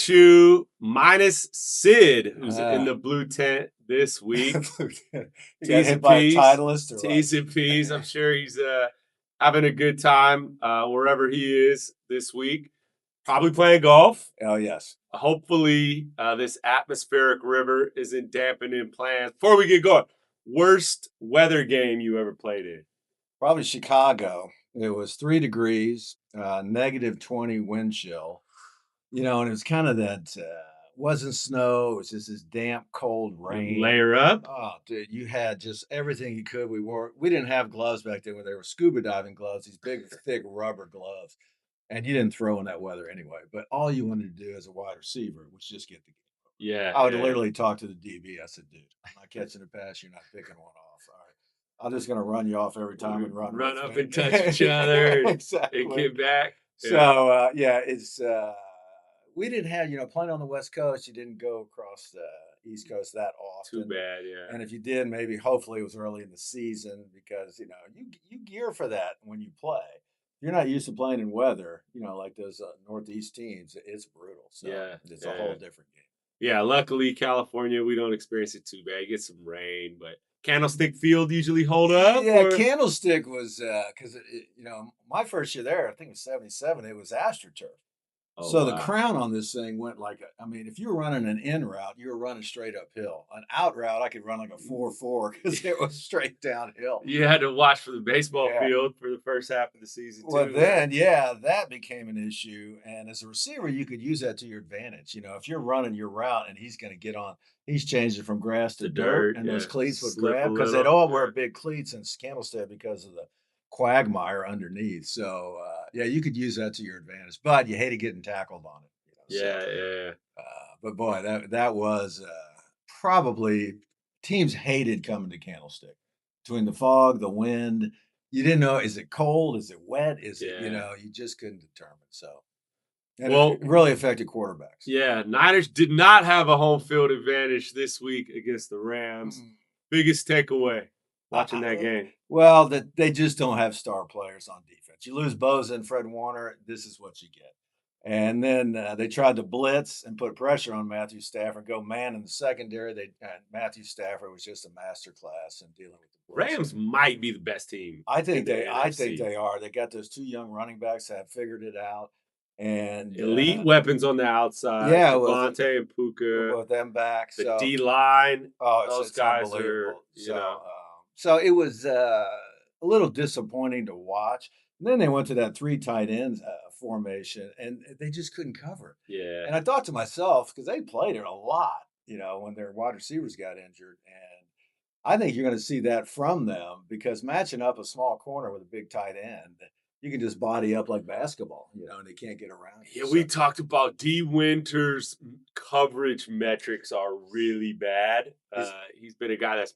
Shoe minus Sid, who's in the blue tent this week. He got hit by a Titleist or T's and P's. I'm sure he's having a good time wherever he is this week. Probably playing golf. Oh, yes. Hopefully, this atmospheric river isn't dampening plans. Before we get going, worst weather game you ever played in? Probably Chicago. It was 3 degrees, negative 20 wind chill. And it was kind of that, wasn't snow. It was just this damp, cold rain. Layer up. Oh, dude, you had just everything you could. We didn't have gloves back then when they were scuba diving gloves, these big, thick rubber gloves. And you didn't throw in that weather anyway. But all you wanted to do as a wide receiver was just get the game over. Yeah. I would literally talk to the DB. I said, dude, I'm not catching a pass. You're not picking one off. All right. I'm just going to run you off every time and run up and touch each other exactly. and get back. Yeah. So, it's we didn't have, playing on the West Coast, you didn't go across the East Coast that often. Too bad, yeah. And if you did, maybe hopefully it was early in the season because, you gear for that when you play. You're not used to playing in weather, like those Northeast teams. It's brutal. So it's a whole different game. Yeah, luckily California, we don't experience it too bad. You get some rain, but Candlestick Field usually hold up? Yeah, Candlestick was because my first year there, I think it was 77. It was AstroTurf. Oh, so the crown on this thing went if you were running an in route, you were running straight uphill. An out route, I could run like a 4-4 because it was straight downhill. You had to watch for the baseball field for the first half of the season, too. Well, then, that became an issue. And as a receiver, you could use that to your advantage. If you're running your route and he's going to get on, he's changed it from grass to dirt, and those cleats would grab because they'd all wear big cleats in Candlestick because of the quagmire underneath. So, you could use that to your advantage, but you hated getting tackled on it. But boy, that was probably teams hated coming to Candlestick between the fog, the wind. You didn't know, is it cold? Is it wet? Is it, you just couldn't determine. So, and it really affected quarterbacks. Yeah, Niners did not have a home field advantage this week against the Rams. Biggest takeaway watching that game? Well, that they just don't have star players on defense. You lose Bosa and Fred Warner, this is what you get. And then they tried to blitz and put pressure on Matthew Stafford, go man in the secondary. Matthew Stafford was just a master class in dealing with the blitz. Rams might be the best team. I think they are. They got those 2 young running backs that have figured it out. And elite weapons on the outside. Yeah, Devontae and Puka. With them back. The D line. Those guys are, So it was a little disappointing to watch. And then they went to that 3 tight ends formation, and they just couldn't cover it. Yeah. And I thought to myself, because they played it a lot, when their wide receivers got injured. And I think you're going to see that from them because matching up a small corner with a big tight end, you can just body up like basketball, and they can't get around. Yeah, we talked about D. Winter's coverage metrics are really bad. He's been a guy that's,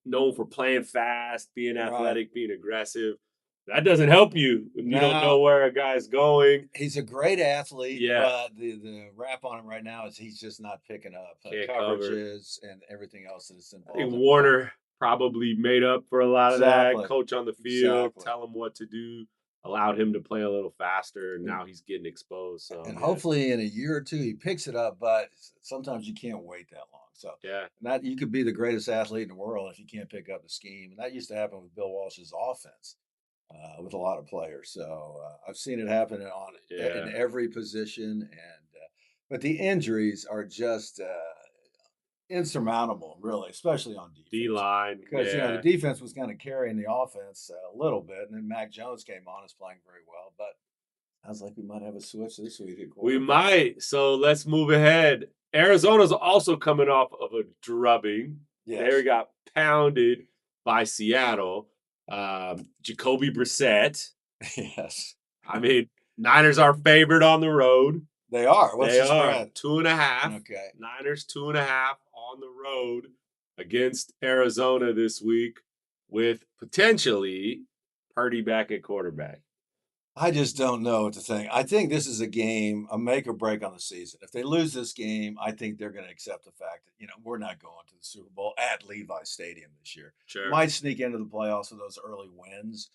known for playing fast, being athletic, being aggressive. That doesn't help you if you don't know where a guy's going. He's a great athlete, but the rap on him right now is he's just not picking up coverages and everything else that's involved. I think Warner probably made up for a lot of that. Coach on the field, tell him what to do, allowed him to play a little faster, and now he's getting exposed. So, and hopefully in a year or 2 he picks it up, but sometimes you can't wait that long. So you could be the greatest athlete in the world if you can't pick up the scheme. And that used to happen with Bill Walsh's offense. With a lot of players, so I've seen it happen in every position, but the injuries are just insurmountable, really, especially on defense. D-line, because the defense was kind of carrying the offense a little bit, and then Mac Jones came on, is playing very well, but I was like, we might have a switch this week. We might. So let's move ahead. Arizona's also coming off of a drubbing. Yes. They got pounded by Seattle. Jacoby Brissett. Yes. Niners are favored on the road. They are. What's the spread? 2.5. Okay. Niners 2.5 on the road against Arizona this week with potentially Purdy back at quarterback. I just don't know what to think. I think this is a game, a make or break on the season. If they lose this game, I think they're going to accept the fact that, we're not going to the Super Bowl at Levi Stadium this year. Sure. Might sneak into the playoffs with those early wins,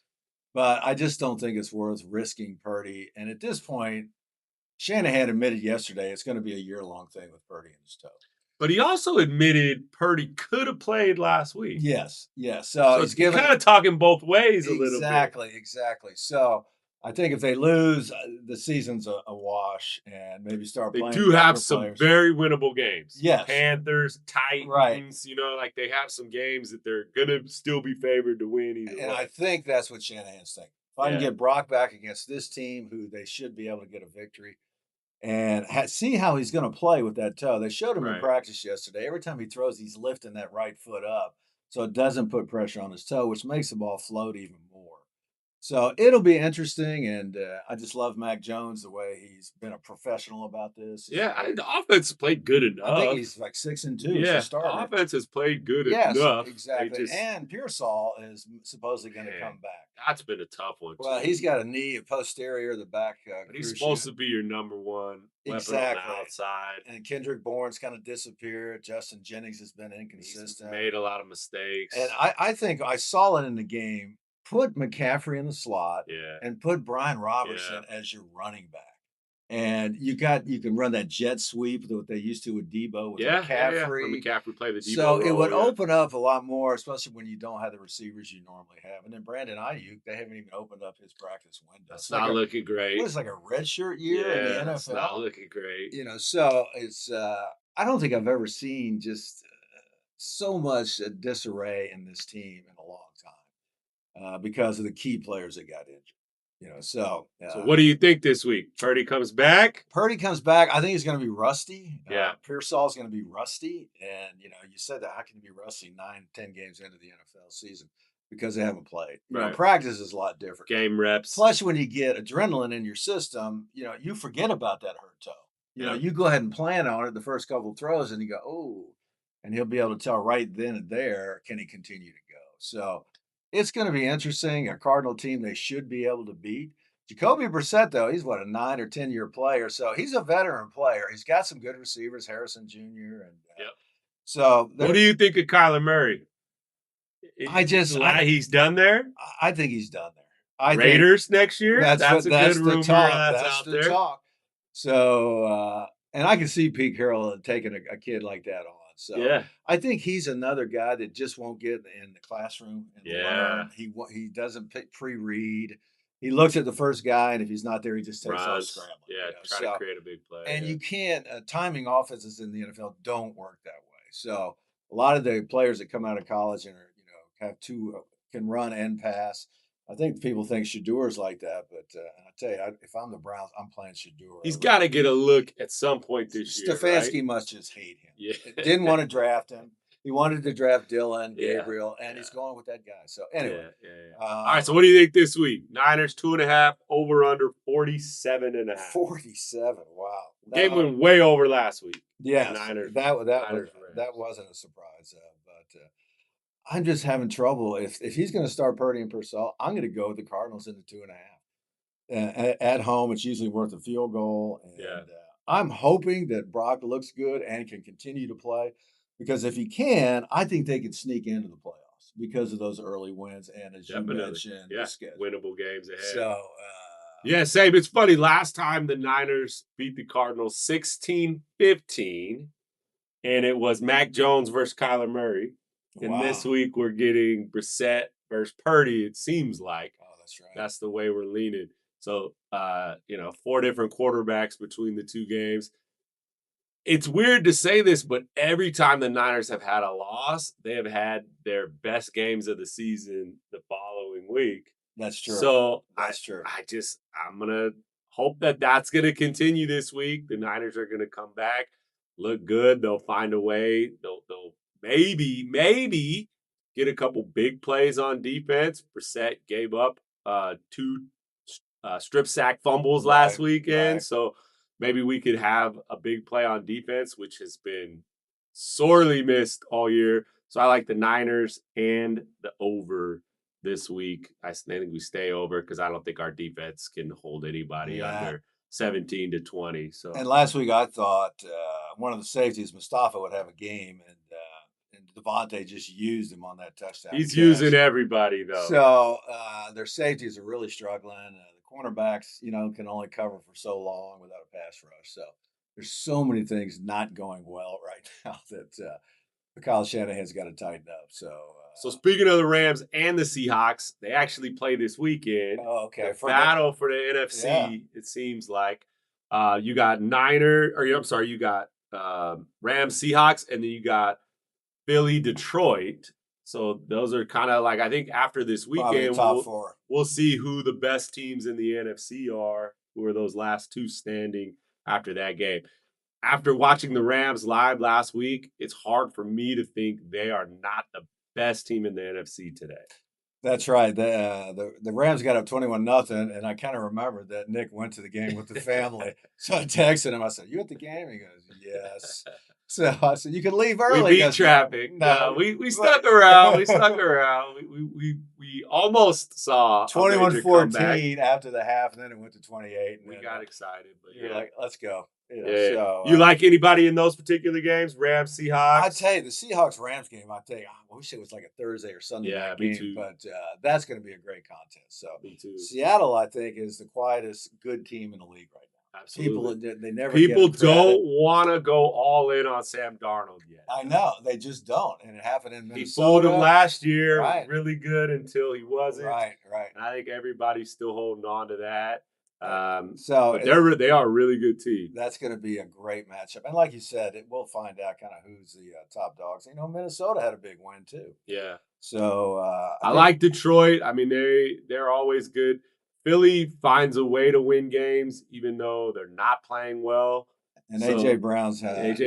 but I just don't think it's worth risking Purdy. And at this point, Shanahan admitted yesterday it's going to be a year-long thing with Purdy and his toe. But he also admitted Purdy could have played last week. Yes. So he's he's kind of talking both ways a little bit. Exactly. So I think if they lose, the season's a wash, and maybe start They playing do have younger some players. very winnable games. Yes. Panthers, Right. Titans, like they have some games that they're gonna still be favored to win either And way. I think that's what Shanahan's thinking. If I can get Brock back against this team, who they should be able to get a victory, and see how he's going to play with that toe. They showed him in practice yesterday. Every time he throws, he's lifting that right foot up so it doesn't put pressure on his toe, which makes the ball float even more. So it'll be interesting, and I just love Mac Jones, the way he's been a professional about this. The offense played good enough. I think he's like 6-2 as a starter. The offense has played good enough. Exactly. And Pearsall is supposedly going to come back. That's been a tough one. Well, he's got a knee, a posterior, the back. But he's supposed to be your number one weapon on the outside. And Kendrick Bourne's kind of disappeared. Justin Jennings has been inconsistent. He's made a lot of mistakes. And I think I saw it in the game. Put McCaffrey in the slot and put Brian Robertson as your running back. And you can run that jet sweep that they used to with Debo with McCaffrey. McCaffrey play the Debo So it role, would open up a lot more, especially when you don't have the receivers you normally have. And then Brandon Ayuk, they haven't even opened up his practice window. That's not looking great. What is like a redshirt year in the NFL? It's not looking great. So it's I don't think I've ever seen just so much disarray in this team in a long time because of the key players that got injured. So what do you think this week? Purdy comes back? Purdy comes back. I think he's going to be rusty. Yeah. Pearsall's going to be rusty. And, you said that how can you be rusty 9-10 games into the NFL season? Because they haven't played. Practice is a lot different. Game reps. Plus, when you get adrenaline in your system, you forget about that hurt toe. You go ahead and plan on it the first couple of throws and you go, oh, and he'll be able to tell right then and there, can he continue to go? So it's going to be interesting. A Cardinal team they should be able to beat. Jacoby Brissett, though, he's what, a 9 or 10 year player. So he's a veteran player. He's got some good receivers, Harrison Jr. And so what do you think of Kyler Murray? He's done there. I think he's done there. Raiders next year. That's a good rumor that's out the there. Talk. So and I can see Pete Carroll taking a kid like that on. So I think he's another guy that just won't get in the classroom and learn. He doesn't pre-read. He looks at the first guy, and if he's not there, he just takes off scrambling. Try to create a big play. And you can't timing offenses in the NFL don't work that way. So a lot of the players that come out of college and are have two can run and pass. I think people think Shedeur's like that, but I tell you, if I'm the Browns, I'm playing Shedeur. He's got to get a look at some point this year. Stefanski must just hate him. Didn't want to draft him. He wanted to draft Dylan, Gabriel, and he's going with that guy. So anyway. All right, so what do you think this week? Niners 2.5, over under 47.5. 47, wow. Game went way over last week. Yeah, that wasn't a surprise. But I'm just having trouble. If he's going to start Purdy and Pearsall, I'm going to go with the Cardinals in the 2.5. At home, it's usually worth a field goal. And I'm hoping that Brock looks good and can continue to play. Because if he can, I think they can sneak into the playoffs because of those early wins. And as you mentioned, winnable games ahead. So, same. It's funny. Last time the Niners beat the Cardinals 16-15, and it was Mac Jones versus Kyler Murray. And this week we're getting Brissett versus Purdy, it seems like. Oh, that's right. That's the way we're leaning. So, 4 different quarterbacks between the two games. It's weird to say this, but every time the Niners have had a loss, they have had their best games of the season the following week. That's true. So that's true. I'm going to hope that that's going to continue this week. The Niners are going to come back, look good. They'll find a way. They'll maybe get a couple big plays on defense. Brissett gave up 2 strip sack fumbles last weekend. So maybe we could have a big play on defense, which has been sorely missed all year. So I like the Niners and the over this week. I think we stay over because I don't think our defense can hold anybody under 17-20. So, and last week I thought one of the safeties, Mustafa, would have a game, and Devontae just used him on that touchdown. He's using everybody, though. So their safeties are really struggling. The cornerbacks, can only cover for so long without a pass rush. So there's so many things not going well right now that Kyle Shanahan's got to tighten up. So speaking of the Rams and the Seahawks, they actually play this weekend. Oh, okay. The battle for the NFC, it seems like. You got you got Rams, Seahawks, and then you got Philly, Detroit. So those are kind of like, I think after this weekend, we'll see who the best teams in the NFC are, who are those last two standing after that game. After watching the Rams live last week, it's hard for me to think they are not the best team in the NFC today. That's right. The Rams got up 21-0, and I kind of remembered that Nick went to the game with the family. So I texted him. I said, "You at the game?" He goes, "Yes." So I said, "You can leave early." We beat traffic. No, we stuck around. We stuck around. We almost saw 21-14 after the half, and then it went to 28. And we got excited, but you're like, "Let's go." So, you like anybody in those particular games? Rams, Seahawks? I tell you, the Seahawks-Rams game, I wish it was like a Thursday or Sunday night game, too. But that's going to be a great contest. So me too. Seattle, I think, is the quietest good team in the league right now. Absolutely. People don't want to go all in on Sam Darnold yet. I know. They just don't. And it happened in Minnesota. He fooled him last year. Really good until he wasn't. Right. And I think everybody's still holding on to that. But they are a really good team. That's going to be a great matchup, and like you said, we'll find out kind of who's the top dogs. Minnesota had a big win too. Yeah. So I like Detroit. I mean, they're always good. Philly finds a way to win games, even though they're not playing well. And AJ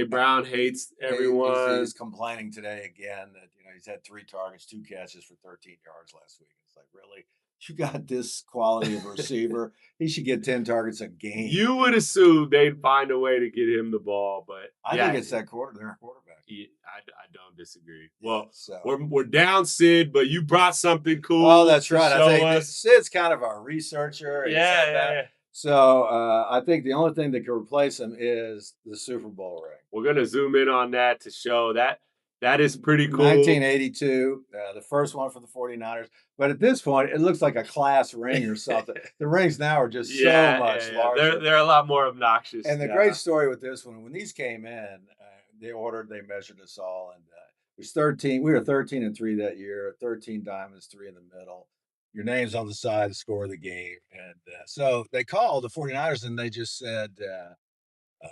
Brown hates everyone. He's complaining today again that he's had 3 targets, 2 catches for 13 yards last week. It's like, really? You got this quality of receiver. He should get 10 targets a game. You would assume they'd find a way to get him the ball, but I think it's their quarterback. I don't disagree. Well, we're down, Sid, but you brought something cool. Oh, that's right. I think Sid's kind of our researcher. Yeah. So I think the only thing that can replace him is the Super Bowl ring. We're gonna zoom in on that to show that. That is pretty cool. 1982, the first one for the 49ers. But at this point, it looks like a class ring or something. The rings now are just so much larger. They're a lot more obnoxious. And the great story with this one, when these came in, they measured us all. And it was 13. We were 13-3 that year, 13 diamonds, 3 in the middle. Your name's on the side, the score of the game. And so they called the 49ers and they just said,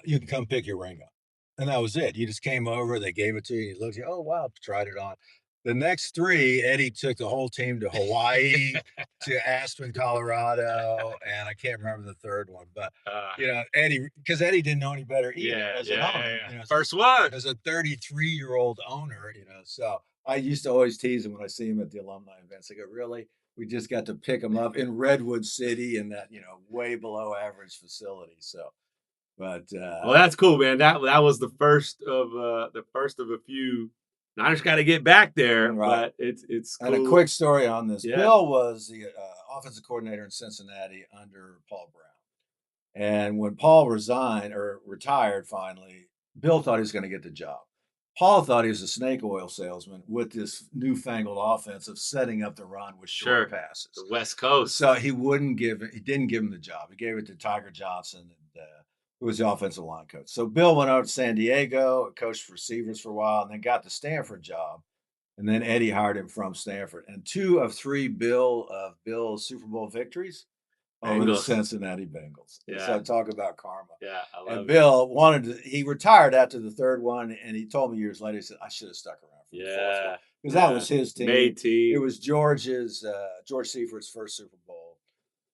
you can come pick your ring up. And that was it. You just came over, they gave it to you, you looked, oh, wow, tried it on. The next 3, Eddie took the whole team to Hawaii, to Aspen, Colorado, and I can't remember the third one. But, Eddie, because Eddie didn't know any better either as an owner. First one. As a 33-year-old owner, so I used to always tease him when I see him at the alumni events. I go, really? We just got to pick him up in Redwood City in that, way below average facility. So. But well, that's cool, man. That was the first of a few. Niners got to get back there, but it's cool. And a quick story on this. Yeah. Bill was the offensive coordinator in Cincinnati under Paul Brown, and when Paul retired finally, Bill thought he was going to get the job. Paul thought he was a snake oil salesman with this newfangled offense of setting up the run with short passes. The West Coast. So he didn't give him the job. He gave it to Tiger Johnson, who was the offensive line coach. So Bill went out to San Diego, coached receivers for a while, and then got the Stanford job. And then Eddie hired him from Stanford. And 2 of 3 Bill's Super Bowl victories over the Cincinnati Bengals. Yeah. So talk about karma. Yeah, I love and Bill he retired after the 3rd one, and he told me years later, he said, I should have stuck around for the 4th one. Because that was his team. Made team. It was George Seifert first Super Bowl.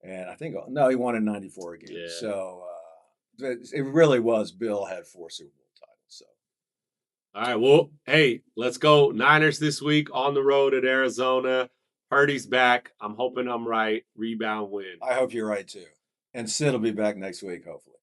And I think, no, he won in 94 again. Yeah. So, it really was. Bill had 4 Super Bowl titles. So, all right. Well, hey, let's go Niners this week on the road at Arizona. Purdy's back. I'm hoping I'm right. Rebound win. I hope you're right too. And Sid will be back next week, hopefully.